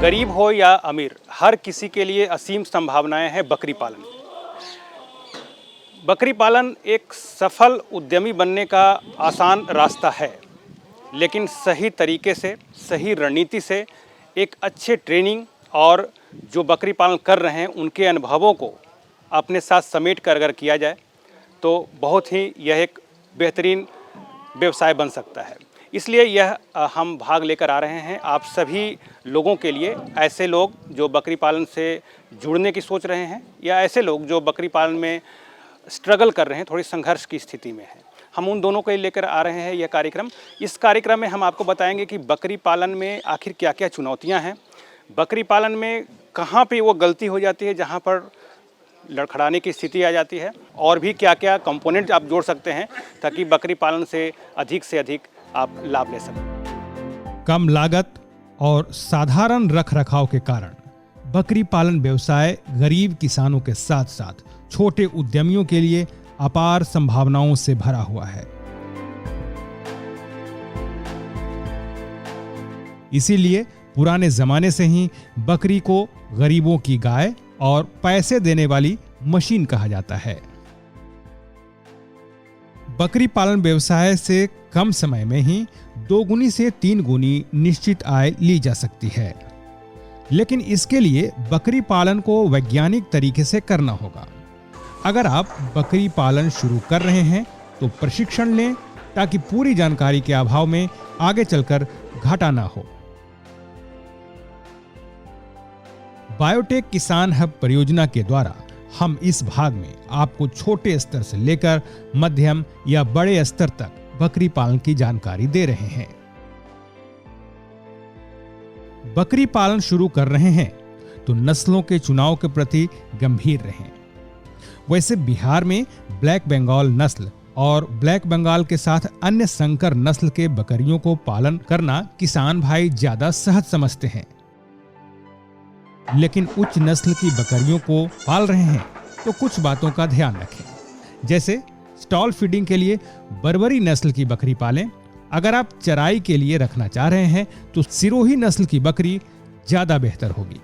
गरीब हो या अमीर, हर किसी के लिए असीम संभावनाएं हैं बकरी पालन। बकरी पालन एक सफल उद्यमी बनने का आसान रास्ता है, लेकिन सही तरीके से, सही रणनीति से, एक अच्छे ट्रेनिंग और जो बकरी पालन कर रहे हैं उनके अनुभवों को अपने साथ समेट कर अगर किया जाए तो बहुत ही यह एक बेहतरीन व्यवसाय बन सकता है। इसलिए यह हम भाग लेकर आ रहे हैं आप सभी लोगों के लिए, ऐसे लोग जो बकरी पालन से जुड़ने की सोच रहे हैं या ऐसे लोग जो बकरी पालन में स्ट्रगल कर रहे हैं, थोड़ी संघर्ष की स्थिति में हैं। हम उन दोनों को लेकर आ रहे हैं यह कार्यक्रम। इस कार्यक्रम में हम आपको बताएंगे कि बकरी पालन में आखिर क्या क्या चुनौतियां हैं, बकरी पालन में कहाँ पे वो गलती हो जाती है जहाँ पर लड़खड़ाने की स्थिति आ जाती है, और भी क्या क्या कंपोनेंट आप जोड़ सकते हैं ताकि बकरी पालन से अधिक आप लाभ ले सकें। कम लागत और साधारण रखरखाव के कारण बकरी पालन व्यवसाय गरीब किसानों के साथ साथ छोटे उद्यमियों के लिए अपार संभावनाओं से भरा हुआ है। इसीलिए पुराने जमाने से ही बकरी को गरीबों की गाय और पैसे देने वाली मशीन कहा जाता है। बकरी पालन व्यवसाय से कम समय में ही 2 गुनी से 3 गुनी निश्चित आय ली जा सकती है, लेकिन इसके लिए बकरी पालन को वैज्ञानिक तरीके से करना होगा। अगर आप बकरी पालन शुरू कर रहे हैं तो प्रशिक्षण लें ताकि पूरी जानकारी के अभाव में आगे चलकर घाटा ना हो। बायोटेक किसान हब परियोजना के द्वारा हम इस भाग में आपको छोटे स्तर से लेकर मध्यम या बड़े स्तर तक बकरी पालन की जानकारी दे रहे हैं। बकरी पालन शुरू कर रहे हैं तो नस्लों के चुनाव के प्रति गंभीर रहें। वैसे बिहार में ब्लैक बंगाल नस्ल और ब्लैक बंगाल के साथ अन्य संकर नस्ल के बकरियों को पालन करना किसान भाई ज्यादा सहज समझते हैं, लेकिन उच्च नस्ल की बकरियों को पाल रहे हैं तो कुछ बातों का ध्यान रखें। जैसे स्टॉल फीडिंग के लिए बर्बरी नस्ल की बकरी पालें। अगर आप चराई के लिए रखना चाह रहे हैं तो सिरोही नस्ल की बकरी ज्यादा बेहतर होगी।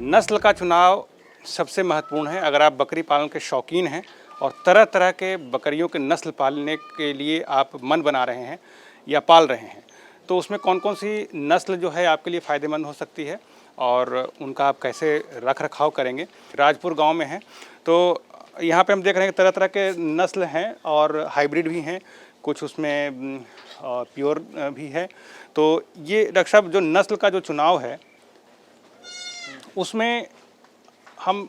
नस्ल का चुनाव सबसे महत्वपूर्ण है। अगर आप बकरी पालन के शौकीन हैं और तरह तरह के बकरियों के नस्ल पालने के लिए आप मन बना रहे हैं या पाल रहे हैं, तो उसमें कौन कौन सी नस्ल जो है आपके लिए फ़ायदेमंद हो सकती है और उनका आप कैसे रख रखाव करेंगे। राजपुर गांव में है तो यहाँ पे हम देख रहे हैं तरह तरह के नस्ल हैं और हाइब्रिड भी हैं, कुछ उसमें प्योर भी है। तो ये डॉक्टर साहब जो नस्ल का जो चुनाव है उसमें हम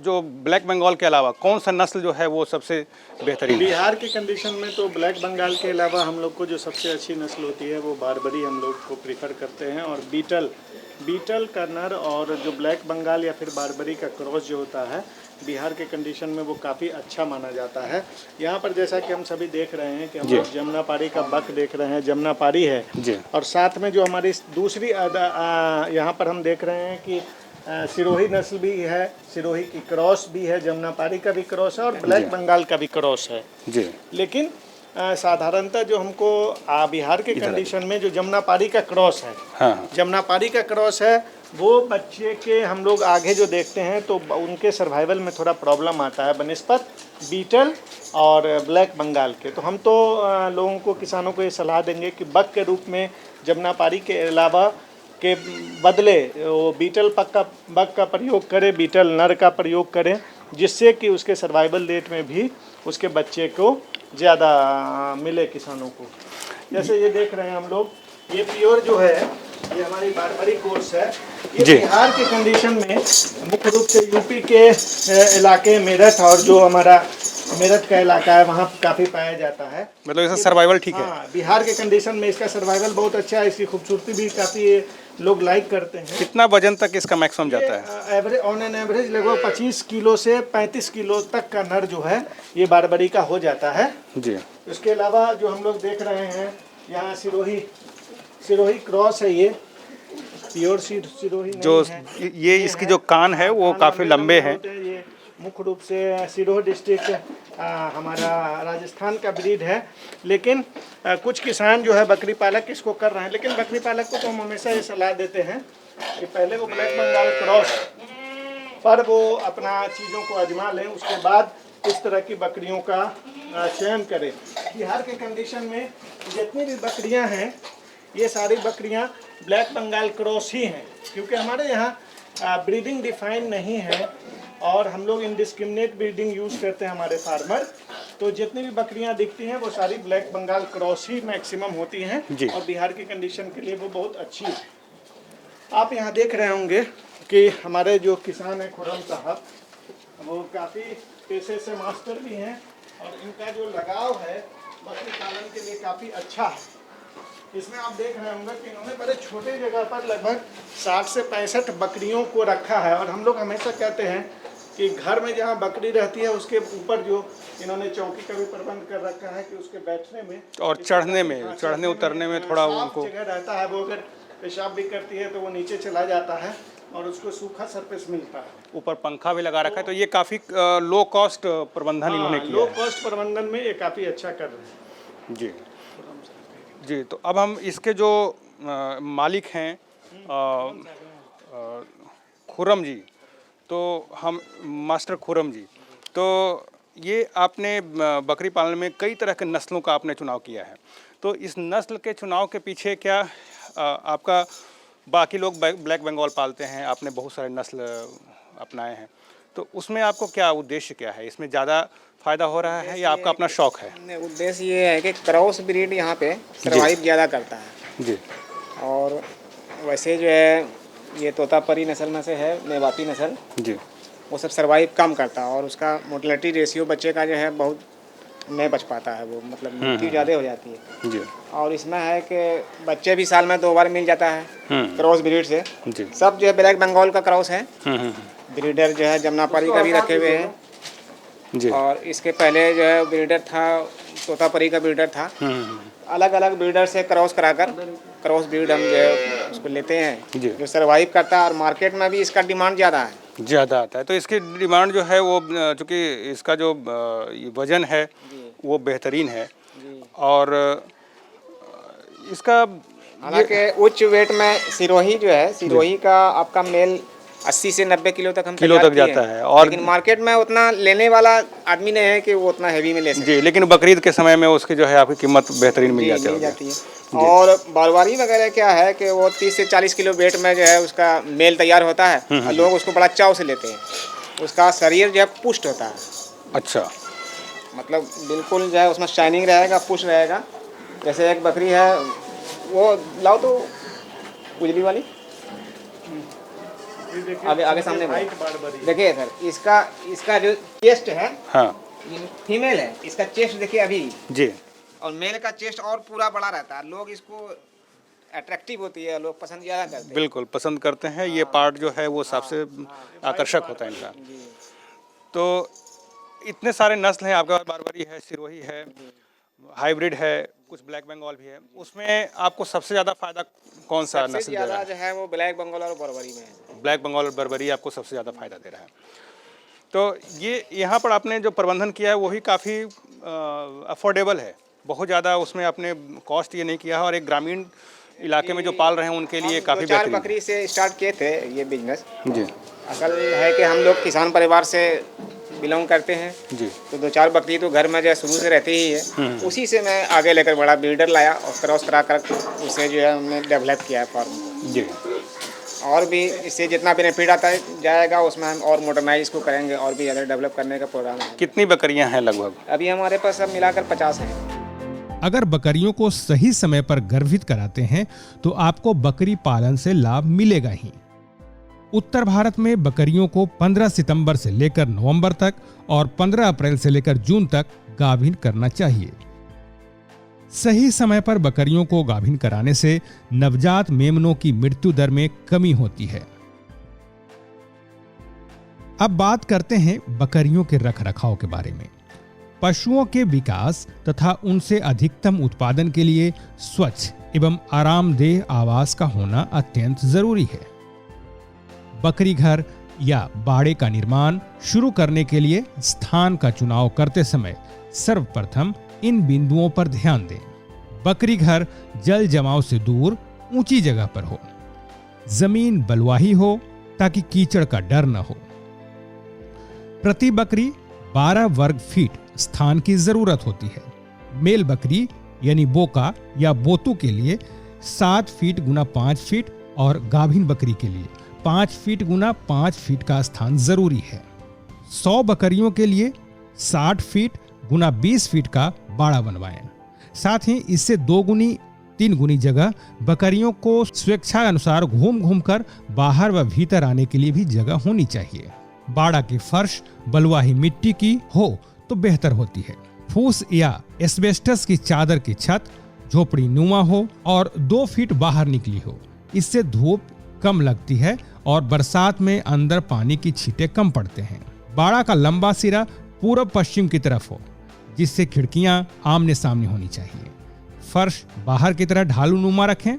जो ब्लैक बंगाल के अलावा कौन सा नस्ल जो है वो सबसे बेहतरीन है? बिहार की कंडीशन में तो ब्लैक बंगाल के अलावा हम लोग को जो सबसे अच्छी नस्ल होती है वो बारबरी हम लोग को प्रीफर करते हैं, और बीटल का नर और जो ब्लैक बंगाल या फिर बारबरी का क्रॉस जो होता है बिहार के कंडीशन में वो काफ़ी अच्छा माना जाता है। यहाँ पर जैसा कि हम सभी देख रहे हैं कि हम लोग जमुनापारी का बक देख रहे हैं, जमुनापारी है, और साथ में जो हमारी दूसरी यहाँ पर हम देख रहे हैं कि सिरोही नस्ल भी है, सिरोही की क्रॉस भी है, जमुनापारी का भी क्रॉस है और ब्लैक बंगाल का भी क्रॉस है जी। लेकिन साधारणतः जो हमको बिहार के कंडीशन में जो जमुनापारी का क्रॉस है, जमुनापारी का क्रॉस है, वो बच्चे के हम लोग आगे जो देखते हैं तो उनके सर्वाइवल में थोड़ा प्रॉब्लम आता है बनिस्बत बीटल और ब्लैक बंगाल के। तो हम तो लोगों को, किसानों को ये सलाह देंगे कि बक के रूप में जमुनापारी के अलावा के बदले वो बीटल बक का प्रयोग करें, बीटल नर का प्रयोग करें, जिससे कि उसके सर्वाइवल रेट में भी उसके बच्चे को ज़्यादा मिले किसानों को। जैसे ये देख रहे हैं हम लोग, ये प्योर जो है ये हमारी बारबरी कोर्स है। ये बिहार के कंडीशन में मुख्य रूप से यूपी के इलाके मेरठ और जो हमारा मेरठ का इलाका है वहाँ काफ़ी पाया जाता है। मतलब इसका सर्वाइवल ठीक है? बिहार के कंडीशन में इसका सर्वाइवल बहुत अच्छा है, इसकी खूबसूरती भी काफ़ी लोग लाइक करते हैं। कितना वजन तक इसका मैक्सिमम जाता है? एवरेज ऑन एन एवरेज लगभग 25 किलो से 35 किलो तक का नर जो है ये बारबरी का हो जाता है जी। इसके अलावा जो हम लोग देख रहे हैं यहाँ सिरोही क्रॉस है, ये प्योर सिरोही जो ये इसकी जो कान है वो काफ़ी लंबे हैं। ये मुख्य रूप से सिरोही डिस्ट्रिक्ट हमारा राजस्थान का ब्रीड है। लेकिन कुछ किसान जो है बकरी पालक इसको कर रहे हैं, लेकिन बकरी पालक को तो हम हमेशा ये सलाह देते हैं कि पहले वो ब्लैक बंगाल क्रॉस पर वो अपना चीज़ों को आजमा लें, उसके बाद इस तरह की बकरियों का चयन करें। बिहार के कंडीशन में जितनी भी बकरियां हैं ये सारी बकरियां ब्लैक बंगाल क्रॉस ही हैं, क्योंकि हमारे यहाँ ब्रीडिंग डिफाइन नहीं है और हम लोग इनडिस्क्रिमिनेट ब्रीडिंग यूज़ करते हैं हमारे फार्मर। तो जितनी भी बकरियां दिखती हैं वो सारी ब्लैक बंगाल क्रॉस ही मैक्सिमम होती हैं और बिहार की कंडीशन के लिए वो बहुत अच्छी है। आप यहाँ देख रहे होंगे कि हमारे जो किसान हैं खुर्रम साहब, वो काफ़ी पेशे से मास्टर भी हैं और इनका जो लगाव है बकरी पालन के लिए काफ़ी अच्छा है। इसमें आप देख रहे होंगे कि इन्होंने बड़े छोटे जगह पर लगभग 60 से 65 बकरियों को रखा है। और हम लोग हमेशा कहते हैं कि घर में जहाँ बकरी रहती है उसके ऊपर जो इन्होंने चौकी का भी प्रबंध कर रखा है कि उसके बैठने में और चढ़ने उतरने में थोड़ा उनको जगह रहता है। वो अगर पेशाब भी करती है तो वो नीचे चला जाता है और उसको सूखा सरफेस मिलता है। ऊपर पंखा भी लगा रखा है, तो ये काफ़ी लो कॉस्ट प्रबंधन इन्होंने किया लो है। कॉस्ट प्रबंधन में ये काफ़ी अच्छा कर रहे हैं। जी जी। तो अब हम इसके जो मालिक हैं खुर्रम जी, तो हम मास्टर खुर्रम जी, तो ये आपने बकरी पालन में कई तरह के नस्लों का आपने चुनाव किया है, तो इस नस्ल के चुनाव के पीछे क्या आपका, बाकी लोग ब्लैक बंगाल पालते हैं, आपने बहुत सारे नस्ल अपनाए हैं, तो उसमें आपको क्या उद्देश्य क्या है? इसमें ज़्यादा फ़ायदा हो रहा है या आपका अपना शौक़ है? उद्देश्य ये है कि क्रॉस ब्रीड यहाँ पे सर्वाइव ज़्यादा करता है जी। और वैसे जो है ये तोतापरी नस्ल में से है, मेवाती नस्ल जी, वो सब सर्वाइव कम करता है और उसका मोर्टेलिटी रेशियो बच्चे का जो है बहुत नहीं बच पाता है, वो मतलब मृत्यु ज़्यादा हो जाती है जी। और इसमें है कि बच्चे भी साल में 2 बार मिल जाता है क्रॉस ब्रीड से। जी। सब जो है ब्लैक बंगाल का क्रॉस है। ब्रीडर जो है जमुनापारी का भी रखे हुए हैं जी। और इसके पहले जो है ब्रीडर था, तोतापरी का ब्रीडर था। अलग अलग ब्रीडर से क्रॉस कराकर क्रॉस ब्रीड हम जो है उसको लेते हैं जी। जो सर्वाइव करता है और मार्केट में भी इसका डिमांड ज़्यादा है। ज़्यादा आता है, तो इसकी डिमांड जो है वो चूँकि इसका जो वज़न है वो बेहतरीन है और इसका हालांकि उच्च वेट में सिरोही जो है, सिरोही का आपका मेल 80 से 90 किलो तक हम किलो तक जाता है और लेकिन मार्केट में उतना लेने वाला आदमी नहीं है कि वो उतना हैवी में ले सके। जी, लेकिन बकरीद के समय में उसकी जो है आपकी कीमत बेहतरीन मिल जाती है। और बारवारी वगैरह क्या है कि वो 30 से 40 किलो वेट में जो है उसका मेल तैयार होता है और लोग उसको बड़ा चाव से लेते हैं। उसका शरीर जो है पुष्ट होता है। अच्छा, मतलब बिल्कुल जो है उसमें शाइनिंग रहेगा, पुष्ट रहेगा। जैसे एक बकरी है, वो लाओ तो उजली वाली आगे सामने देखिए सर, इसका जो चेस्ट है, हाँ, फीमेल है, इसका चेस्ट देखिए अभी जी, और मेल का चेस्ट और पूरा बड़ा रहता है। लोग इसको अट्रैक्टिव होती है, लोग पसंद ज़्यादा करते हैं। बिल्कुल पसंद करते हैं। ये पार्ट जो है वो सबसे आकर्षक होता है इनका। तो इतने सारे नस्ल हैं आपके पास, बारबरी है, सिरोही है, हाइब्रिड है, कुछ ब्लैक बंगाल भी है, उसमें आपको सबसे ज़्यादा फायदा कौन सा नस्ल दे रहा ज़्यादा है? जो है वो ब्लैक बंगाल और बरबरी में है। ब्लैक बंगाल और बरबरी आपको सबसे ज़्यादा फायदा दे रहा है। तो ये यहाँ पर आपने जो प्रबंधन किया है वो भी काफ़ी अफोर्डेबल है, बहुत ज़्यादा उसमें आपने कॉस्ट ये नहीं किया है और एक ग्रामीण इलाके में जो पाल रहे हैं उनके लिए काफ़ी 4 बेहतरीन। बकरी से स्टार्ट किए थे ये बिजनेस। जी असल है कि हम लोग किसान परिवार से बिलोंग करते हैं, जी, तो 2-4 बकरी तो घर में जो है शुरू से रहती ही है। उसी से मैं आगे लेकर बड़ा बिल्डर लाया और क्रॉस करा कर उसे जो है हमने डेवलप किया है फार्म को। जी, और भी इससे जितना बेनिफिट आता है जाएगा उसमें हम और मॉडर्नाइज को करेंगे और भी ज़्यादा डेवलप करने का प्रोग्राम है। कितनी बकरियां हैं लगभग? अभी हमारे पास सब मिलाकर 50 हैं। अगर बकरियों को सही समय पर गर्भित कराते हैं तो आपको बकरी पालन से लाभ मिलेगा ही। उत्तर भारत में बकरियों को 15 सितंबर से लेकर नवंबर तक और 15 अप्रैल से लेकर जून तक गाभिन करना चाहिए। सही समय पर बकरियों को गाभिन कराने से नवजात मेमनों की मृत्यु दर में कमी होती है। अब बात करते हैं बकरियों के रखरखाव के बारे में। पशुओं के विकास तथा उनसे अधिकतम उत्पादन के लिए स्वच्छ एवं आरामदेह आवास का होना अत्यंत जरूरी है। बकरी घर या बाड़े का निर्माण शुरू करने के लिए स्थान का चुनाव करते समय सर्वप्रथम इन बिंदुओं पर ध्यान दें। बकरी घर जल जमाव से दूर ऊंची जगह पर हो। जमीन बलुआही हो ताकि कीचड़ का डर न हो। प्रति बकरी 12 वर्ग फीट स्थान की जरूरत होती है। मेल बकरी यानी बोका या बोतू के लिए 7 फीट गुना 5 फीट और गाभिन बकरी के लिए 5 फीट गुना 5 फीट का स्थान जरूरी है। 100 बकरियों के लिए 60 फीट गुना 20 फीट का बाड़ा बनवाएं। साथ ही इससे 2 गुनी 3 गुनी जगह बकरियों को स्वेच्छा अनुसार घूम घूम कर बाहर व भीतर आने के लिए भी जगह होनी चाहिए। बाड़ा की फर्श बलुआही मिट्टी की हो तो बेहतर होती है। फूस या एस्बेस्टस की चादर की छत झोपड़ी नुमा हो और 2 फीट बाहर निकली हो। इससे धूप कम लगती है और बरसात में अंदर पानी की छींटे कम पड़ते हैं। बाड़ा का लंबा सिरा पूर्व पश्चिम की तरफ हो, जिससे खिड़कियां आमने सामने होनी चाहिए। फर्श बाहर की तरह ढालू नुमा रखें।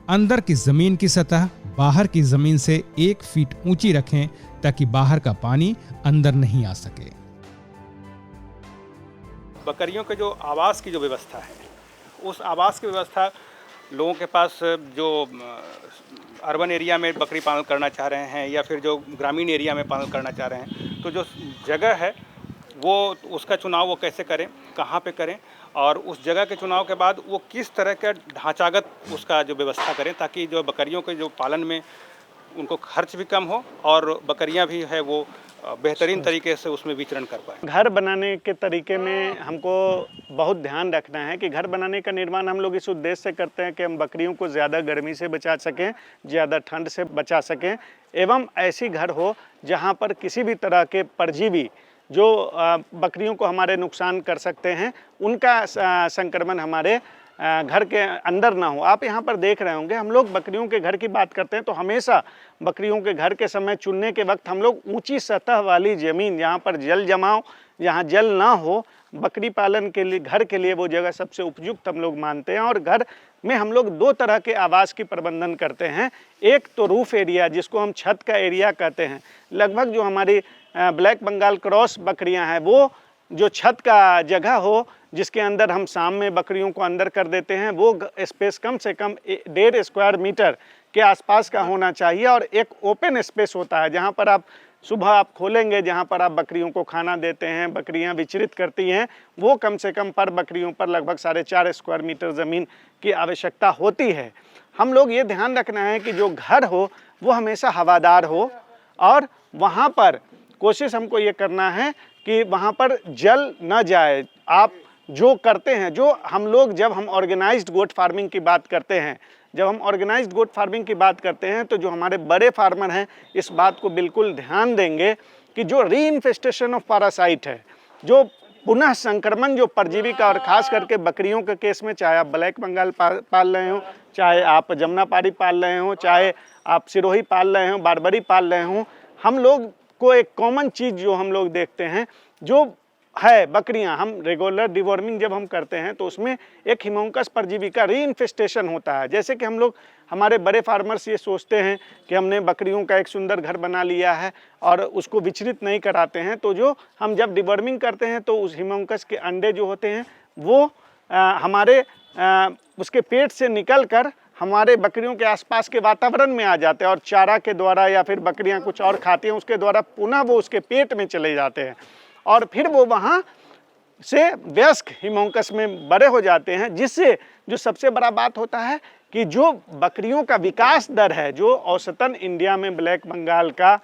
अंदर की जमीन की सतह बाहर की जमीन से 1 फीट ऊंची रखें ताकि बाहर का पानी अंदर नहीं आ सके। बकरियों के जो आवास की जो व्यवस्था है, उस आवास की व्यवस्था लोगों के पास जो अर्बन एरिया में बकरी पालन करना चाह रहे हैं या फिर जो ग्रामीण एरिया में पालन करना चाह रहे हैं, तो जो जगह है वो उसका चुनाव वो कैसे करें, कहाँ पे करें और उस जगह के चुनाव के बाद वो किस तरह का ढांचागत उसका जो व्यवस्था करें ताकि जो बकरियों के जो पालन में उनको खर्च भी कम हो और बकरियां भी है वो बेहतरीन तरीके से उसमें विचरण कर पाए। घर बनाने के तरीके में हमको बहुत ध्यान रखना है कि घर बनाने का निर्माण हम लोग इस उद्देश्य से करते हैं कि हम बकरियों को ज़्यादा गर्मी से बचा सकें, ज़्यादा ठंड से बचा सकें एवं ऐसी घर हो जहाँ पर किसी भी तरह के परजीवी जो बकरियों को हमारे नुकसान कर सकते हैं उनका संक्रमण हमारे घर के अंदर ना हो। आप यहाँ पर देख रहे होंगे, हम लोग बकरियों के घर की बात करते हैं तो हमेशा बकरियों के घर के समय चुनने के वक्त हम लोग ऊंची सतह वाली ज़मीन, जहाँ पर जल जमाव, जहाँ जल ना हो, बकरी पालन के लिए घर के लिए वो जगह सबसे उपयुक्त हम लोग मानते हैं। और घर में हम लोग 2 तरह के आवास की प्रबंधन करते हैं। एक तो रूफ एरिया, जिसको हम छत का एरिया कहते हैं। लगभग जो हमारी ब्लैक बंगाल क्रॉस बकरियां हैं वो जो छत का जगह हो जिसके अंदर हम शाम में बकरियों को अंदर कर देते हैं, वो स्पेस कम से कम 1.5 स्क्वायर मीटर के आसपास का होना चाहिए। और एक ओपन स्पेस होता है जहां पर आप सुबह आप खोलेंगे, जहां पर आप बकरियों को खाना देते हैं, बकरियां विचरित करती हैं, वो कम से कम पर बकरियों पर लगभग 4.5 स्क्वायर मीटर ज़मीन की आवश्यकता होती है। हम लोग ये ध्यान रखना है कि जो घर हो वो हमेशा हवादार हो और वहाँ पर कोशिश हमको ये करना है कि वहाँ पर जल न जाए। आप जो करते हैं, जो हम लोग जब हम ऑर्गेनाइज्ड गोट फार्मिंग की बात करते हैं, जब हम ऑर्गेनाइज्ड गोट फार्मिंग की बात करते हैं तो जो हमारे बड़े फार्मर हैं इस बात को बिल्कुल ध्यान देंगे कि जो रीइन्फेस्टेशन ऑफ पैरासाइट है, जो पुनः संक्रमण जो परजीवी का, और ख़ास करके बकरियों के केस में, चाहे आप ब्लैक बंगाल पाल रहे हो, चाहे आप जमुनापारी पाल रहे हो, चाहे आप सिरोही पाल रहे हो, बारबरी पाल रहे हो, हम लोग को एक कॉमन चीज़ जो हम लोग देखते हैं जो है बकरियां, हम रेगुलर डिवॉर्मिंग जब हम करते हैं तो उसमें एक हिमोंकस परजीवी का रीइन्फेस्टेशन होता है। जैसे कि हम लोग, हमारे बड़े फार्मर्स ये सोचते हैं कि हमने बकरियों का एक सुंदर घर बना लिया है और उसको विचरित नहीं कराते हैं, तो जो हम जब डिवॉर्मिंग करते हैं तो उस हिमोंकस के अंडे जो होते हैं वो हमारे उसके पेट से निकल कर हमारे बकरियों के आसपास के वातावरण में आ जाते हैं और चारा के द्वारा या फिर बकरियां कुछ और खाती हैं उसके द्वारा पुनः वो उसके पेट में चले जाते हैं और फिर वो वहाँ से वयस्क हिमोंकस में बड़े हो जाते हैं। जिससे जो सबसे बड़ा बात होता है कि जो बकरियों का विकास दर है, जो औसतन इंडिया में ब्लैक बंगाल का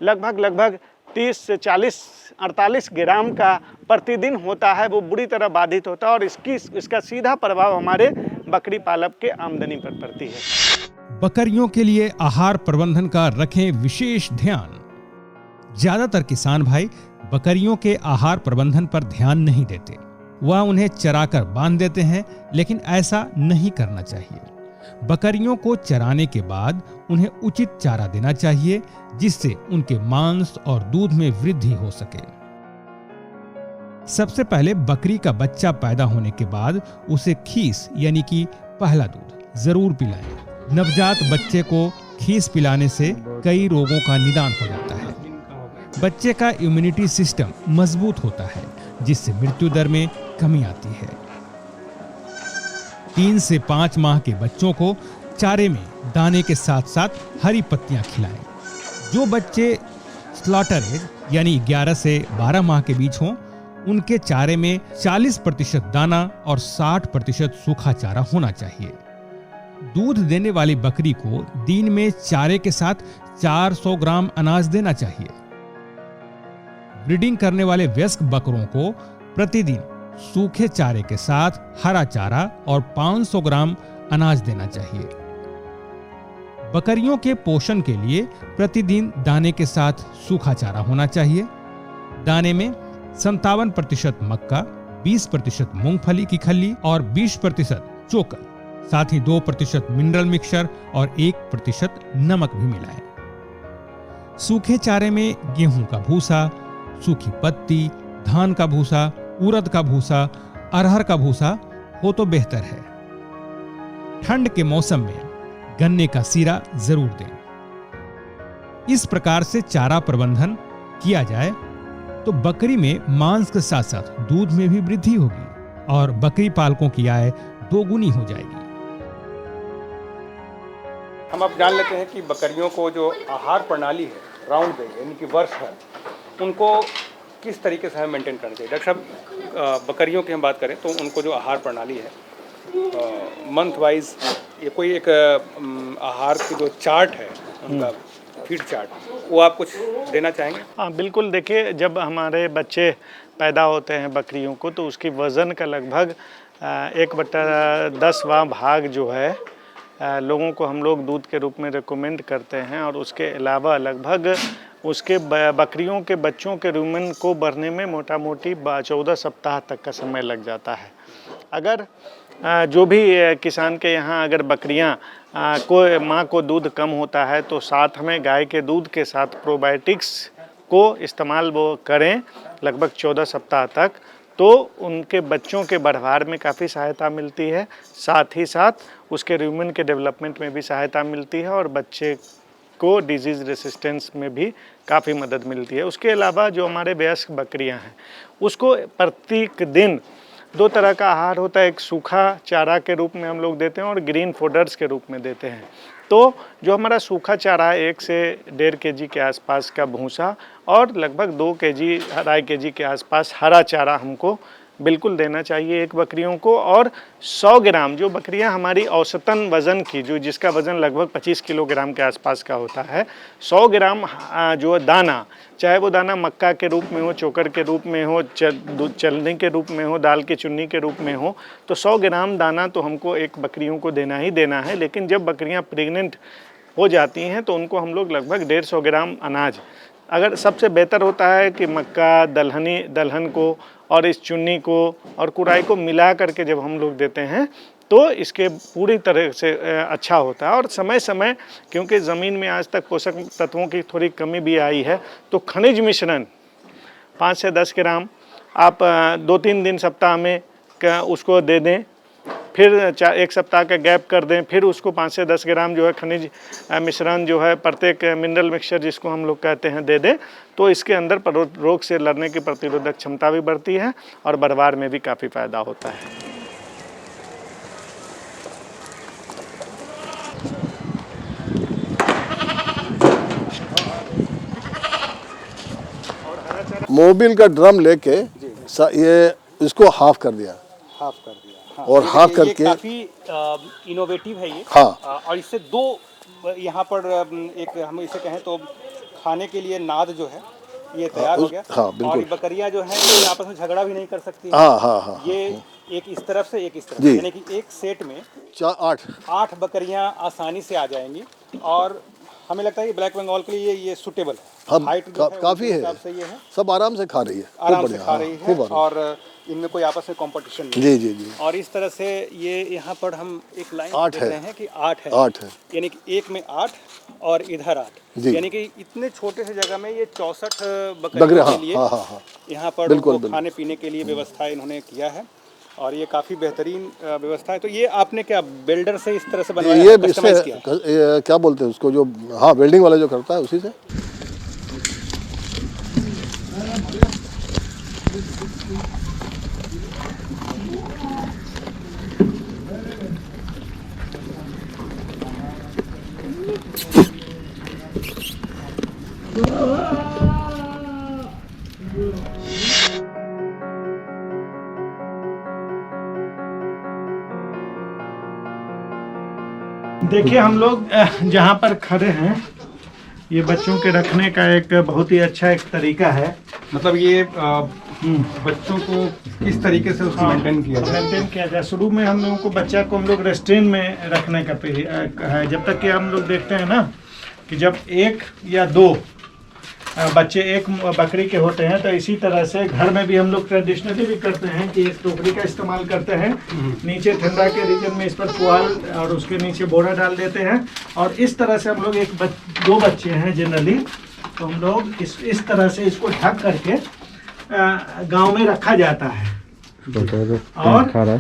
लगभग 30 से 48 ग्राम का प्रतिदिन होता है, वो बुरी तरह बाधित होता है और इसका सीधा प्रभाव हमारे बकरी पालक के आमदनी पर पड़ती है। बकरियों के लिए आहार प्रबंधन का रखें विशेष ध्यान। ज्यादातर किसान भाई बकरियों के आहार प्रबंधन पर ध्यान नहीं देते, वह उन्हें चराकर बांध देते हैं, लेकिन ऐसा नहीं करना चाहिए। बकरियों को चराने के बाद उन्हें उचित चारा देना चाहिए जिससे उनके मांस और दूध में वृद्धि हो सके। सबसे पहले बकरी का बच्चा पैदा होने के बाद उसे खीस यानी कि पहला दूध जरूर पिलाएं। नवजात बच्चे को खीस पिलाने से कई रोगों का निदान हो जाता है। बच्चे का इम्यूनिटी सिस्टम मजबूत होता है, जिससे मृत्यु दर में कमी आती है। 3 से 5 माह के बच्चों को चारे में दाने के साथ साथ हरी पत्तियां खिलाएं। जो बच्चे स्लॉटर एज यानी 11 से 12 माह के बीच हों, उनके चारे में 40% दाना और 60% सूखा चारा होना चाहिए। दूध देने वाली बकरी को दिन में चारे के साथ 400 ग्राम अनाज देना चाहिए। ब्रीडिंग करने वाले वयस्क बकरों को प्रतिदिन सूखे चारे के साथ हरा चारा और 500 ग्राम अनाज देना चाहिए। बकरियों के पोषण के लिए प्रतिदिन दाने के साथ सूखा चारा होना चाहिए। दाने में 57% मक्का, 20% मूंगफली की खल्ली और 20% चोकर, साथ ही 2% मिनरल मिक्सचर और 1% नमक भी मिलाएं। सूखे चारे में गेहूं का भूसा, सूखी पत्ती, धान का भूसा, उड़द का भूसा, अरहर का भूसा हो तो बेहतर है। ठंड के मौसम में गन्ने का सीरा जरूर दें। इस प्रकार से चारा प्रबंधन किया जाए तो बकरी में मांस के साथ साथ दूध में भी वृद्धि होगी और बकरी पालकों की आय दोगुनी हो जाएगी। हम अब जान लेते हैं कि बकरियों को जो आहार प्रणाली है, राउंड बेल यानी कि वर्ष है, उनको किस तरीके से हमें मेंटेन करना चाहिए। डॉक्टर साहब, बकरियों की हम बात करें तो उनको जो आहार प्रणाली है मंथ वाइज, ये कोई एक आहार की जो चार्ट है उनका फीड चार्ट, वो आप कुछ देना चाहेंगे? हाँ बिल्कुल, देखिए जब हमारे बच्चे पैदा होते हैं बकरियों को तो उसकी वज़न का लगभग 1/10वां भाग जो है लोगों को हम लोग दूध के रूप में रिकमेंड करते हैं। और उसके अलावा लगभग उसके बकरियों के बच्चों के रूमेन को बढ़ने में मोटा मोटी 14 सप्ताह तक का समय लग जाता है। अगर जो भी किसान के यहाँ अगर बकरियाँ को माँ को दूध कम होता है तो साथ में गाय के दूध के साथ प्रोबायोटिक्स को इस्तेमाल वो करें लगभग 14 सप्ताह तक, तो उनके बच्चों के बढ़वार में काफ़ी सहायता मिलती है। साथ ही साथ उसके रूमेन के डेवलपमेंट में भी सहायता मिलती है और बच्चे को डिजीज़ रेसिस्टेंस में भी काफ़ी मदद मिलती है। उसके अलावा जो हमारे वयस्क बकरियां हैं उसको प्रत्येक दिन 2 तरह का आहार होता है। एक सूखा चारा के रूप में हम लोग देते हैं और ग्रीन फोडर्स के रूप में देते हैं। तो जो हमारा सूखा चारा है 1 से 1.5 kg के आसपास का भूसा और लगभग 2 kg 2.5 kg के आसपास हरा चारा हमको बिल्कुल देना चाहिए एक बकरियों को। और 100 ग्राम जो बकरियां हमारी औसतन वज़न की जिसका वज़न लगभग 25 किलोग्राम के आसपास का होता है, 100 ग्राम जो दाना, चाहे वो दाना मक्का के रूप में हो, चोकर के रूप में हो, चलनी के रूप में हो, दाल की चुन्नी के रूप में हो, तो 100 ग्राम दाना तो हमको एक बकरियों को देना ही देना है। लेकिन जब बकरियां प्रेग्नेंट हो जाती हैं तो उनको हम लोग लगभग 150 ग्राम अनाज, अगर सबसे बेहतर होता है कि मक्का, दलहन को और इस चुन्नी को और कुराई को मिला करके जब हम लोग देते हैं तो इसके पूरी तरह से अच्छा होता है। और समय समय क्योंकि ज़मीन में आज तक पोषक तत्वों की थोड़ी कमी भी आई है तो खनिज मिश्रण 5 से 10 ग्राम आप 2-3 दिन सप्ताह में उसको दे दें, फिर 1 सप्ताह का गैप कर दें, फिर उसको 5 से 10 ग्राम जो है खनिज मिश्रण जो है प्रत्येक मिनरल मिक्सचर जिसको हम लोग कहते हैं दे दें, तो इसके अंदर रोग से लड़ने की प्रतिरोधक क्षमता भी बढ़ती है और बढ़वार में भी काफ़ी फायदा होता है। मोबिल का ड्रम लेके ये इसको हाफ कर दिया, हाँ, और हाफ करके काफ़ी इनोवेटिव है ये। हाँ। और इससे 2 यहाँ पर एक हम इसे कहें तो खाने के लिए नाद जो है ये तैयार हो गया। हाँ, बिल्कुल। और बकरियां जो हैं ये आपस में झगड़ा भी नहीं कर सकती। हाँ। ये एक इस तरफ से एक इस तरफ से, यानी कि एक सेट में 8 बकरियां आसानी से आ जाएंगी। और हमें लगता है कि ब्लैक बंगाल के लिए ये सूटेबल है। हाइट काफ़ी है, ये है, सब आराम से खा रही है, आराम से खा रही है और इनमें कोई आपस में कंपटीशन नहीं। जी। और इस तरह से ये यहाँ पर हम एक लाइन देख रहे हैं कि 8 है, यानी कि एक में 8 और इधर 8, यानी कि इतने छोटे से जगह में ये 64 बकरियों के लिए यहाँ पर खाने पीने के लिए व्यवस्था इन्होंने किया है। और ये काफ़ी बेहतरीन व्यवस्था है। तो ये आपने क्या बिल्डर से इस तरह से बनवाया, ये कस्टमाइज किया? क्या बोलते हैं उसको, जो वेल्डिंग वाला जो करता है उसी से। देखिए हम लोग जहाँ पर खड़े हैं, ये बच्चों के रखने का एक बहुत ही अच्छा एक तरीका है। मतलब ये बच्चों को किस तरीके से उसको मेंटेन किया जाए? मेंटेन किया जाए। शुरू में हम लोगों को बच्चा को हम लोग रेस्ट्रेन में रखने का है, जब तक कि हम लोग देखते हैं ना कि जब एक या दो बच्चे एक बकरी के होते हैं, तो इसी तरह से घर में भी हम लोग ट्रेडिशनली भी करते हैं कि एक टोकरी का इस्तेमाल करते हैं। नीचे ठंडा के रीजन में इस पर पुआल और उसके नीचे बोरा डाल देते हैं, और इस तरह से हम लोग दो बच्चे हैं जनरली, तो हम लोग इस तरह से इसको ढक करके गांव में रखा जाता है। और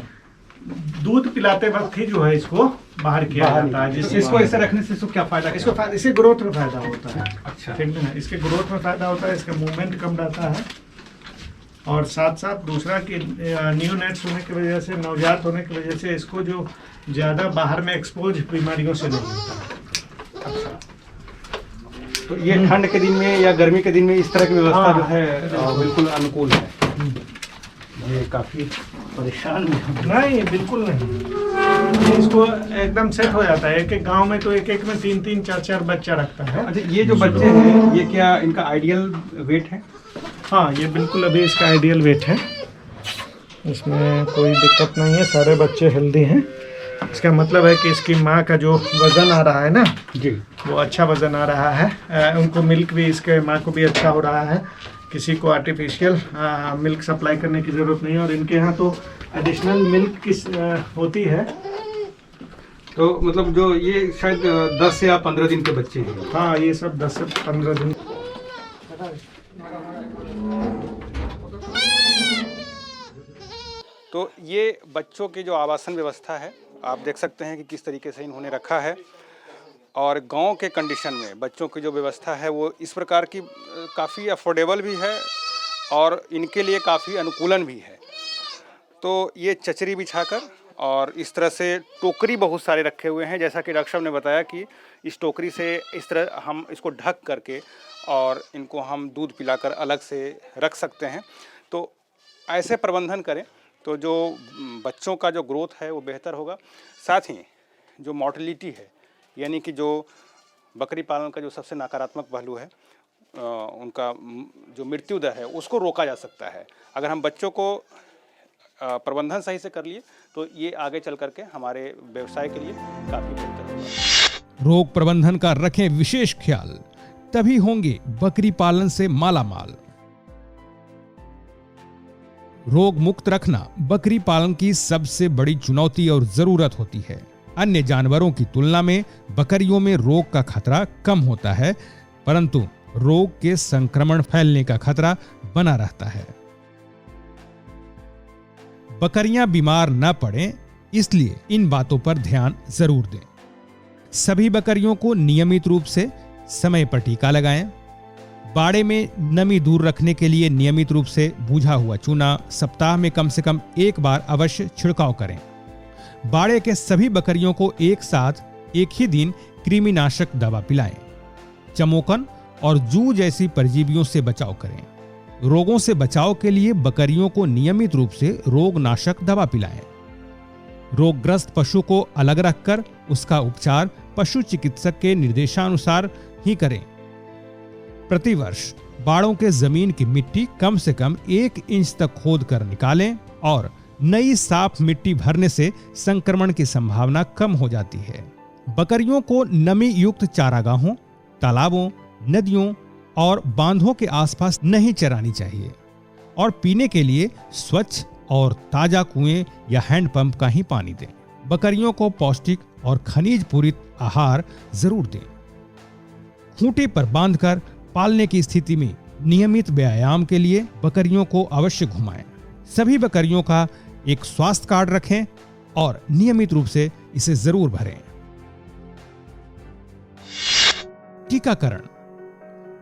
दूध पिलाते वक्त ही जो है इसको बाहर किया जाता है, जिससे इसको ऐसे रखने से इसको क्या फायदा? इसके ग्रोथ में फायदा होता है। अच्छा, ठीक है, इसके ग्रोथ में फायदा होता है, इसका मूवमेंट कम रहता है, और साथ साथ दूसरा कि न्यूनेट्स होने की वजह से, नवजात होने की वजह से इसको जो ज़्यादा बाहर में एक्सपोज बीमारियों से नहीं होता। अच्छा, तो ये ठंड के दिन में या गर्मी के दिन में इस तरह की व्यवस्था जो है बिल्कुल अनुकूल है। ये काफ़ी परेशान नहीं, बिल्कुल नहीं, इसको एकदम सेट हो जाता है। एक गांव में तो एक में 3-3, 4-4 बच्चा रखता है। अच्छा, ये जो बच्चे हैं ये क्या इनका आइडियल वेट है? हाँ, ये बिल्कुल अभी इसका आइडियल वेट है, इसमें कोई दिक्कत नहीं है, सारे बच्चे हेल्दी हैं। इसका मतलब है कि इसकी माँ का जो वज़न आ रहा है ना जी, वो अच्छा वज़न आ रहा है। उनको मिल्क भी, इसके माँ को भी अच्छा हो रहा है, किसी को आर्टिफिशियल मिल्क सप्लाई करने की ज़रूरत नहीं है। और इनके यहाँ तो एडिशनल मिल्क की होती है। तो मतलब जो ये शायद 10 या 15 दिन के बच्चे हैं। हाँ, ये सब 10 से 15 दिन। तो ये बच्चों की जो आवासन व्यवस्था है, आप देख सकते हैं कि किस तरीके से इन्होंने रखा है। और गांव के कंडीशन में बच्चों की जो व्यवस्था है वो इस प्रकार की काफ़ी अफोर्डेबल भी है और इनके लिए काफ़ी अनुकूलन भी है। तो ये चचरी बिछाकर और इस तरह से टोकरी बहुत सारे रखे हुए हैं, जैसा कि डॉक्टर साहब ने बताया कि इस टोकरी से इस तरह हम इसको ढक करके और इनको हम दूध पिलाकर अलग से रख सकते हैं। तो ऐसे प्रबंधन करें तो जो बच्चों का जो ग्रोथ है वो बेहतर होगा। साथ ही जो मॉर्टेलिटी है, यानी कि जो बकरी पालन का जो सबसे नकारात्मक पहलू है, उनका जो मृत्यु दर है उसको रोका जा सकता है। अगर हम बच्चों को प्रबंधन सही से कर लिए तो ये आगे चल करके हमारे व्यवसाय के लिए काफ़ी बेहतर होगा। रोग प्रबंधन का रखें विशेष ख्याल, तभी होंगे बकरी पालन से मालामाल। रोग मुक्त रखना बकरी पालन की सबसे बड़ी चुनौती और जरूरत होती है। अन्य जानवरों की तुलना में बकरियों में रोग का खतरा कम होता है, परंतु रोग के संक्रमण फैलने का खतरा बना रहता है। बकरियां बीमार न पड़ें, इसलिए इन बातों पर ध्यान जरूर दें। सभी बकरियों को नियमित रूप से समय पर टीका लगाएं। बाड़े में नमी दूर रखने के लिए नियमित रूप से भुजा हुआ चूना सप्ताह में कम से कम एक बार अवश्य छिड़काव करें। बाड़े के सभी बकरियों को एक साथ एक ही दिन कृमिनाशक दवा पिलाएं। चमोकन और जू जैसी परजीवियों से बचाव करें। रोगों से बचाव के लिए बकरियों को नियमित रूप से रोगनाशक दवा पिलाएं। रोगग्रस्त पशु को अलग रखकर उसका उपचार पशु चिकित्सक के निर्देशानुसार ही करें। प्रतिवर्ष बाड़ों के जमीन की मिट्टी कम से कम 1 इंच तक खोद कर निकालें और नई साफ मिट्टी भरने से संक्रमण की संभावना कम हो जाती है। बकरियों को नमी युक्त चारागाहों, तालाबों, नदियों और बांधों के आसपास नहीं चरानी चाहिए और पीने के लिए स्वच्छ और ताजा कुएं या हैंडपंप का ही पानी दें। बकरियों को पौष्टिक और खनिज पूरित आहार जरूर दें। खूंटे पर बांधकर पालने की स्थिति में नियमित व्यायाम के लिए बकरियों को अवश्य घुमाएं। सभी बकरियों का एक स्वास्थ्य कार्ड रखें और नियमित रूप से इसे जरूर भरें। टीकाकरण।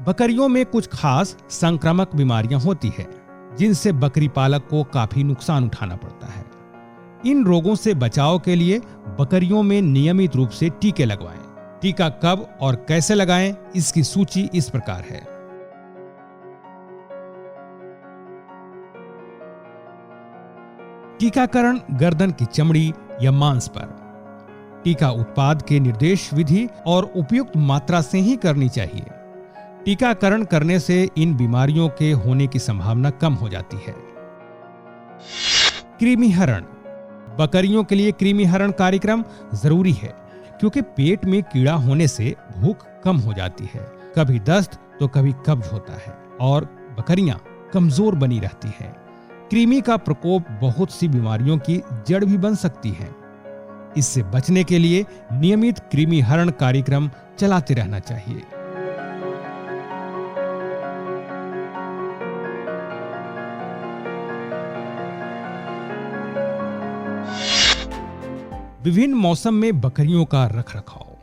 बकरियों में कुछ खास संक्रामक बीमारियां होती है जिनसे बकरी पालक को काफी नुकसान उठाना पड़ता है। इन रोगों से बचाव के लिए बकरियों में नियमित रूप से टीके लगवाएं। टीका कब और कैसे लगाएं, इसकी सूची इस प्रकार है। टीकाकरण गर्दन की चमड़ी या मांस पर। टीका उत्पाद के निर्देश, विधि और उपयुक्त मात्रा से ही करनी चाहिए। टीकाकरण करने से इन बीमारियों के होने की संभावना कम हो जाती है। कृमिहरण। बकरियों के लिए कृमिहरण कार्यक्रम जरूरी है क्योंकि पेट में कीड़ा होने से भूख कम हो जाती है, कभी दस्त तो कभी कब्ज होता है और बकरियां कमजोर बनी रहती हैं। कृमि का प्रकोप बहुत सी बीमारियों की जड़ भी बन सकती है। इससे बचने के लिए नियमित कृमिहरण कार्यक्रम चलाते रहना चाहिए। विभिन्न मौसम में बकरियों का रखरखाव।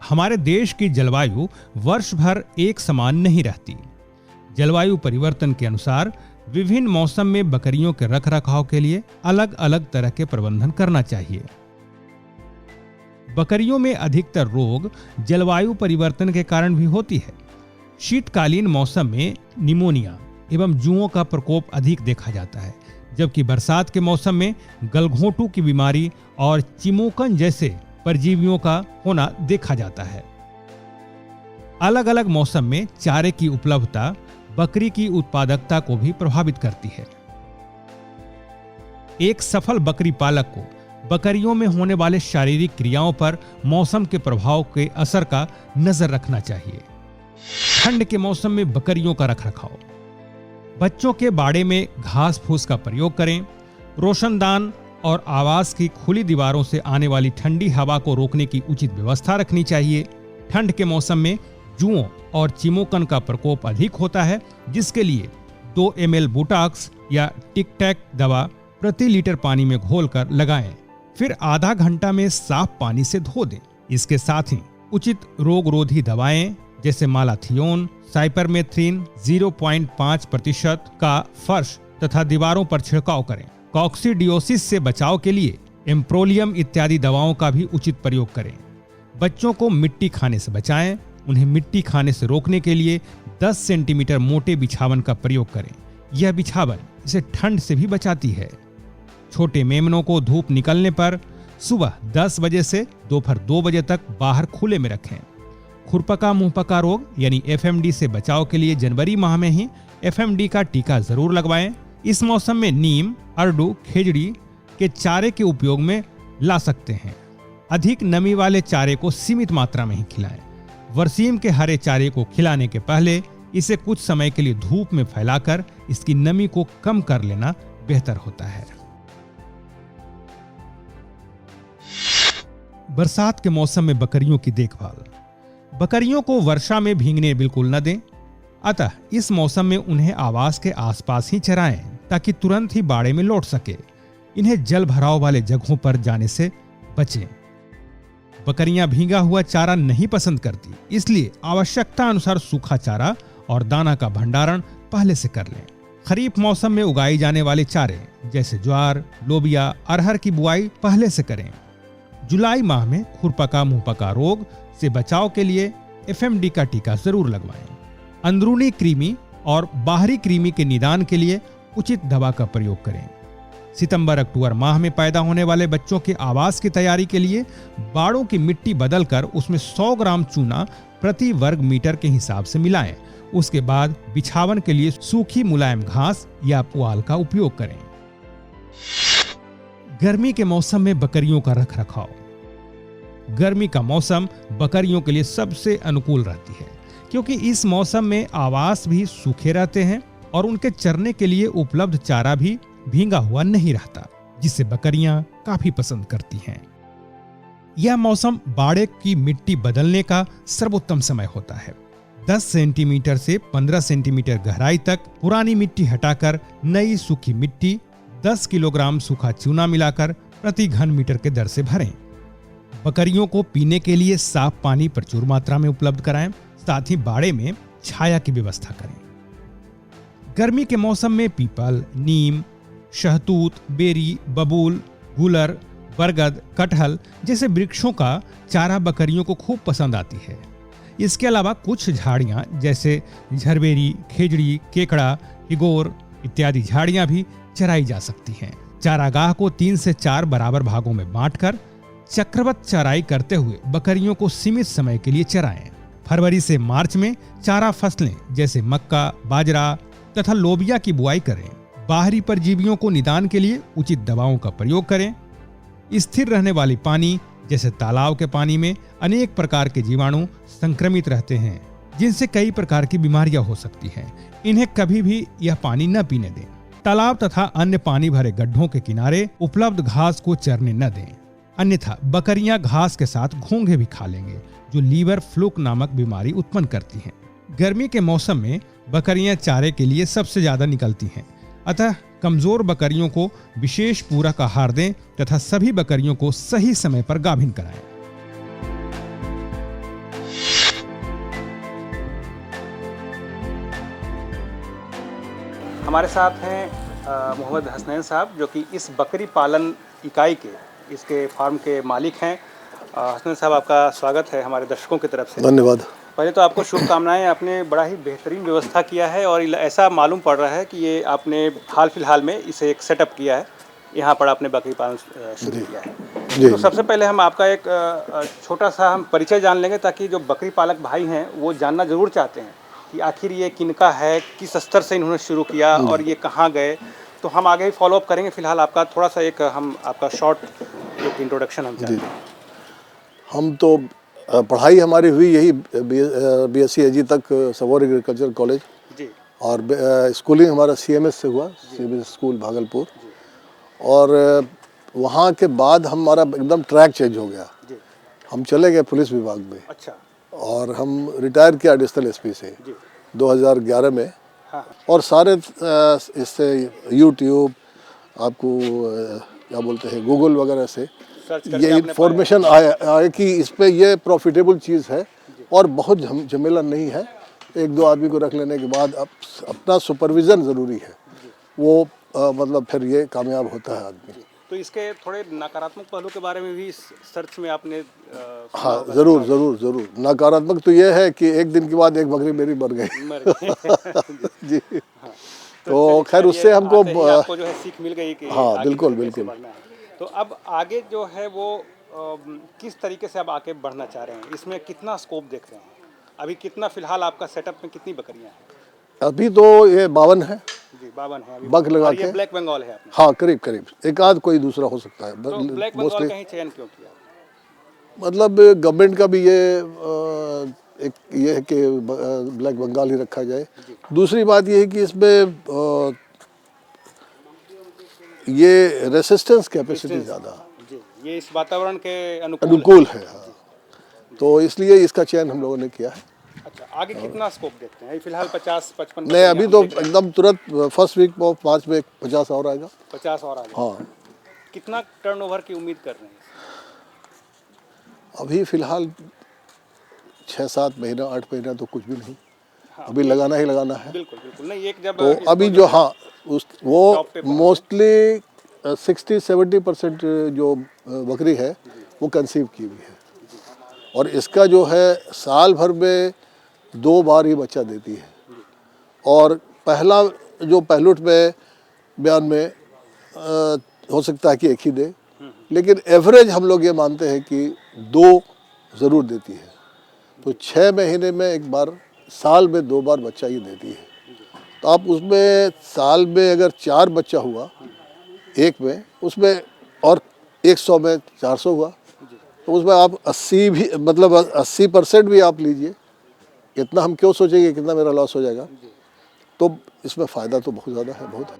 हमारे देश की जलवायु वर्ष भर एक समान नहीं रहती। जलवायु परिवर्तन के अनुसार विभिन्न मौसम में बकरियों के रखरखाव के लिए अलग अलग तरह के प्रबंधन करना चाहिए। बकरियों में अधिकतर रोग जलवायु परिवर्तन के कारण भी होती है। शीतकालीन मौसम में निमोनिया एवं जुओं का प्रकोप अधिक देखा जाता है, जबकि बरसात के मौसम में गलघोंटू की बीमारी और चिमोकन जैसे परजीवियों का होना देखा जाता है। अलग अलग मौसम में चारे की उपलब्धता बकरी की उत्पादकता को भी प्रभावित करती है। एक सफल बकरी पालक को बकरियों में होने वाले शारीरिक क्रियाओं पर मौसम के प्रभाव के असर का नजर रखना चाहिए। ठंड के मौसम में बकरियों का रखरखाव। बच्चों के बाड़े में घास फूस का प्रयोग करें। रोशनदान और आवास की खुली दीवारों से आने वाली ठंडी हवा को रोकने की उचित व्यवस्था रखनी चाहिए। ठंड के मौसम में जुओं और चिमोकन का प्रकोप अधिक होता है, जिसके लिए 2 ml बोटॉक्स या टिक-टैक दवा प्रति लीटर पानी में घोलकर लगाएं, फिर आधा घंटा में साफ पानी से धो दें। इसके साथ ही उचित रोगरोधी दवाएं जैसे मालाथियोन, साइपरमेथ्रिन 0.5% का फर्श तथा दीवारों पर छिड़काव करें। कॉक्सीडियोसिस से बचाव के लिए एम्प्रोलियम इत्यादि दवाओं का भी उचित प्रयोग करें। बच्चों को मिट्टी खाने से बचाएं। उन्हें मिट्टी खाने से रोकने के लिए 10 सेंटीमीटर मोटे बिछावन का प्रयोग करें। यह बिछावन इसे ठंड से भी बचाती है। छोटे मेमनों को धूप निकलने पर सुबह 10 बजे से दोपहर 2 बजे तक बाहर खुले में रखें। खुरपका मुंहपका रोग यानी FMD से बचाव के लिए जनवरी माह में ही FMD का टीका जरूर लगवाएं। इस मौसम में नीम, अरडू, खेजड़ी के चारे के उपयोग में ला सकते हैं। अधिक नमी वाले चारे को सीमित मात्रा में ही खिलाएं। बरसीम के हरे चारे को खिलाने के पहले इसे कुछ समय के लिए धूप में फैलाकर इसकी नमी को कम कर लेना बेहतर होता है। बरसात के मौसम में बकरियों की देखभाल। बकरियों को वर्षा में भीगने बिल्कुल न दें, अतः इस मौसम में उन्हें आवास के आसपास ही चराएं ताकि तुरंत ही बाड़े में लौट सके। इन्हें जल भराव वाले जगहों पर जाने से बचें। बकरियां भीगा हुआ चारा नहीं पसंद करती, इसलिए आवश्यकता अनुसार सूखा चारा और दाना का भंडारण पहले से कर लें। खरीफ मौसम में उगाई जाने वाले चारे जैसे ज्वार, लोबिया, अरहर की बुआई पहले से करें। जुलाई माह में खुरपका मुंहपका रोग से बचाव के लिए FMD का टीका जरूर लगवाएं। अंदरूनी कृमि और बाहरी कृमि के निदान के लिए उचित दवा का प्रयोग करें। सितंबर-अक्टूबर माह में पैदा होने वाले बच्चों के आवास की तैयारी के लिए बाड़ों की मिट्टी बदलकर उसमें 100 ग्राम चूना प्रति वर्ग मीटर के हिसाब से मिलाएं। उसके बाद बिछावन के लिए सूखी मुलायम घास या पुआल का उपयोग करें। गर्मी के मौसम में बकरियों का रखरखाव। गर्मी का मौसम बकरियों के लिए सबसे अनुकूल रहती है, क्योंकि इस मौसम में आवास भी सूखे रहते हैं और उनके चरने के लिए उपलब्ध चारा भी भींगा हुआ नहीं रहता, जिसे बकरियां काफी पसंद करती हैं। यह मौसम बाड़े की मिट्टी बदलने का सर्वोत्तम समय होता है। 10 सेंटीमीटर से 15 सेंटीमीटर गहराई तक पुरानी मिट्टी हटाकर नई सूखी मिट्टी 10 किलोग्राम सूखा चूना मिलाकर प्रति घन मीटर के दर से भरें। बकरियों को पीने के लिए साफ पानी प्रचुर मात्रा में उपलब्ध कराएं, साथ ही बाड़े में छाया की व्यवस्था करें। गर्मी के मौसम में पीपल, नीम, शहतूत, बेरी, बबूल, गुलर, बरगद, कटहल जैसे वृक्षों का चारा बकरियों को खूब पसंद आती है। इसके अलावा कुछ झाड़ियां जैसे झरबेरी, खेजड़ी, केकड़ा, हिगोर इत्यादि झाड़ियां भी चराई जा सकती हैं। चारागाह को 3 से 4 बराबर भागों में बांटकर चक्रवत चराई करते हुए बकरियों को सीमित समय के लिए चराएं। फरवरी से मार्च में चारा फसलें जैसे मक्का, बाजरा तथा लोबिया की बुआई करें। बाहरी परजीवियों को निदान के लिए उचित दवाओं का प्रयोग करें। स्थिर रहने वाली पानी जैसे तालाब के पानी में अनेक प्रकार के जीवाणु संक्रमित रहते हैं, जिनसे कई प्रकार की बीमारियां हो सकती हैं। इन्हें कभी भी यह पानी न पीने दें। तालाब तथा अन्य पानी भरे गड्ढों के किनारे उपलब्ध घास को चरने न दें, अन्यथा बकरियां घास के साथ घोंघे भी खा लेंगे, जो लीवर फ्लूक नामक बीमारी उत्पन्न करती हैं। गर्मी के मौसम में बकरियां चारे के लिए सबसे ज्यादा निकलती हैं, अतः कमजोर बकरियों को विशेष पूरक आहार दें तथा सभी बकरियों को सही समय पर गाभिन कराएं। हमारे साथ हैं मोहम्मद हसनैन साहब, जो कि इस बकरी पालन इकाई के, इसके फार्म के मालिक हैं। हसनैन साहब, आपका स्वागत है हमारे दर्शकों की तरफ से। धन्यवाद। पहले तो आपको शुभकामनाएं। आपने बड़ा ही बेहतरीन व्यवस्था किया है और ऐसा मालूम पड़ रहा है कि ये आपने हाल फिलहाल में इसे एक सेटअप किया है, यहाँ पर आपने बकरी पालन शुरू किया है। तो सबसे पहले हम आपका एक छोटा सा हम परिचय जान लेंगे, ताकि जो बकरी पालक भाई हैं वो जानना ज़रूर चाहते हैं कि आखिर ये किनका है, किस स्तर से इन्होंने शुरू किया और ये कहाँ गए। तो हम आगे ही फॉलोअप करेंगे। फिलहाल आपका थोड़ा सा एक हम आपका शॉर्ट एक इंट्रोडक्शन हम चाहते हैं। हम तो पढ़ाई हमारी हुई यही BSc AG तक सबौर एग्रीकल्चर कॉलेज जी, और स्कूलिंग हमारा CMS से हुआ, CMS स्कूल भागलपुर। और वहाँ के बाद हमारा एकदम ट्रैक चेंज हो गया। जी, हम चले गए पुलिस विभाग में अच्छा, और हम रिटायर किया एडिशनल SP से 2011 में। हाँ, और सारे इससे YouTube आपको क्या बोलते हैं गूगल वगैरह से ये इन्फॉर्मेशन आया कि इस पे ये प्रॉफिटेबल चीज़ है और बहुत झमेला नहीं है। 1-2 आदमी को रख लेने के बाद अब अपना सुपरविज़न ज़रूरी है, वो मतलब फिर ये कामयाब होता है आदमी। तो इसके थोड़े नकारात्मक पहलू के बारे में भी इस सर्च में आपने हाँ, ज़रूर। नकारात्मक तो ये है कि एक दिन के बाद एक बकरी मेरी मर गई। जी, हाँ, तो खैर उससे हमको आपको जो है सीख मिल गई कि हाँ, आगे बिल्कुल कैसे बढ़ना है। तो अब आगे जो है वो किस तरीके से आप आगे बढ़ना चाह रहे हैं, इसमें कितना स्कोप देख रहे हैं? अभी कितना फिलहाल आपका सेटअप में कितनी बकरियां हैं? अभी तो ये 52 है जी, 52 है अभी। बग लगा और ये के। ब्लैक बंगाल है आपने? हाँ, करीब एक आध कोई दूसरा हो सकता है। तो ब्लैक बंगाल का ही चयन क्यों किया? मतलब गवर्नमेंट का भी ये एक ये है कि ब्लैक बंगाल ही रखा जाए। दूसरी बात ये है कि इसमें ये रेसिस्टेंस कैपेसिटी ज़्यादा जी, ये इस वातावरण के अनुकूल है। हाँ, तो इसलिए इसका चयन हम लोगों ने किया है। अच्छा, आगे कितना स्कोप देखते हैं? फिलहाल 50-55 नहीं, अभी तो एकदम तुरंत फर्स्ट वीक ऑफ मार्च में 50 और आएगा। 50 और आगे। हाँ, कितना टर्नओवर की उम्मीद कर रहे हैं? अभी फिलहाल 6-7 महीना 8 महीना तो कुछ भी नहीं। हाँ, अभी लगाना ही लगाना है। बिल्कुल नहीं, एक जब तो अभी जो हाँ वो मोस्टली 60-70% जो बकरी है वो कंसीव की हुई है और इसका जो है साल भर में 2 बार ही बच्चा देती है। और पहला जो पहलुट में बयान में हो सकता है कि 1 ही दे, लेकिन एवरेज हम लोग ये मानते हैं कि 2 ज़रूर देती है। तो 6 महीने में एक बार, साल में 2 बार बच्चा ही देती है। तो आप उसमें साल में अगर 4 बच्चा हुआ एक में, उसमें और 100 में 400 हुआ, तो उसमें आप 80 भी मतलब 80% भी आप लीजिए। इतना हम क्यों सोचेंगे कितना मेरा लॉस हो जाएगा? तो इसमें फ़ायदा तो बहुत ज़्यादा है, बहुत है।